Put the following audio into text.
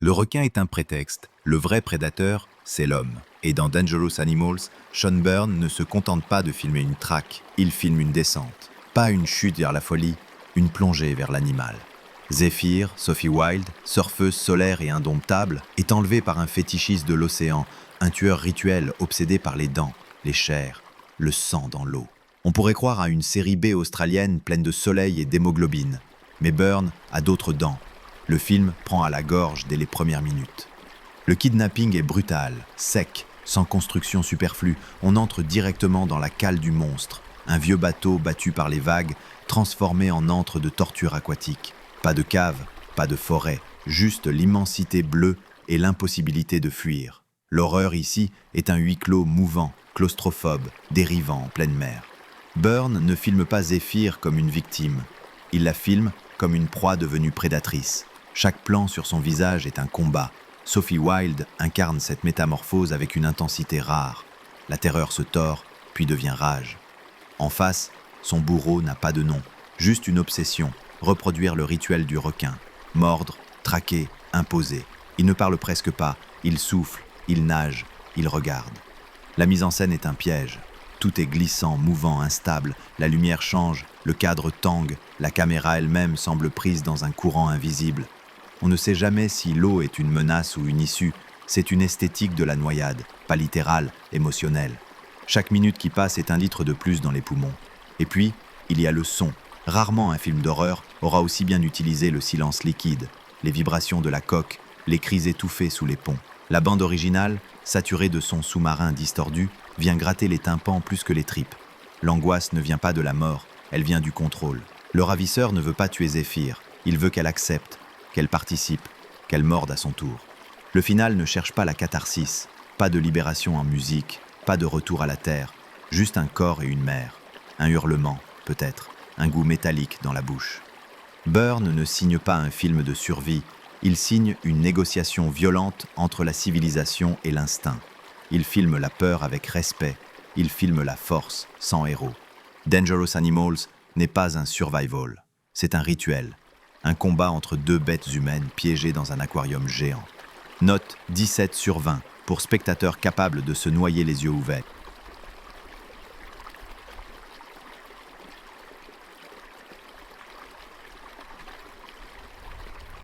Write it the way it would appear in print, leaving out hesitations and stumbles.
Le requin est un prétexte, le vrai prédateur, c'est l'homme. Et dans Dangerous Animals, Sean Byrne ne se contente pas de filmer une traque, il filme une descente. Pas une chute vers la folie, une plongée vers l'animal. Zephyr, Sophie Wilde, surfeuse solaire et indomptable, est enlevée par un fétichiste de l'océan, un tueur rituel obsédé par les dents, les chairs, le sang dans l'eau. On pourrait croire à une série B australienne pleine de soleil et d'hémoglobine. Mais Byrne a d'autres dents. Le film prend à la gorge dès les premières minutes. Le kidnapping est brutal, sec, sans construction superflue. On entre directement dans la cale du monstre. Un vieux bateau battu par les vagues, transformé en antre de torture aquatique. Pas de cave, pas de forêt, juste l'immensité bleue et l'impossibilité de fuir. L'horreur ici est un huis clos mouvant, claustrophobe, dérivant en pleine mer. Byrne ne filme pas Zephyr comme une victime. Il la filme comme une proie devenue prédatrice. Chaque plan sur son visage est un combat. Sophie Wilde incarne cette métamorphose avec une intensité rare. La terreur se tord, puis devient rage. En face, son bourreau n'a pas de nom, juste une obsession, reproduire le rituel du requin. Mordre, traquer, imposer. Il ne parle presque pas, il souffle, il nage, il regarde. La mise en scène est un piège. Tout est glissant, mouvant, instable, la lumière change, le cadre tangue, la caméra elle-même semble prise dans un courant invisible. On ne sait jamais si l'eau est une menace ou une issue, c'est une esthétique de la noyade, pas littérale, émotionnelle. Chaque minute qui passe est un litre de plus dans les poumons. Et puis, il y a le son. Rarement un film d'horreur aura aussi bien utilisé le silence liquide, les vibrations de la coque, les cris étouffés sous les ponts. La bande originale, saturée de sons sous-marins distordus, vient gratter les tympans plus que les tripes. L'angoisse ne vient pas de la mort, elle vient du contrôle. Le ravisseur ne veut pas tuer Zephyr, il veut qu'elle accepte, qu'elle participe, qu'elle morde à son tour. Le final ne cherche pas la catharsis, pas de libération en musique, pas de retour à la terre, juste un corps et une mer. Un hurlement, peut-être, un goût métallique dans la bouche. Byrne ne signe pas un film de survie, il signe une négociation violente entre la civilisation et l'instinct. Il filme la peur avec respect, il filme la force sans héros. Dangerous Animals n'est pas un survival, c'est un rituel. Un combat entre deux bêtes humaines piégées dans un aquarium géant. Note 17/20 pour spectateurs capables de se noyer les yeux ouverts.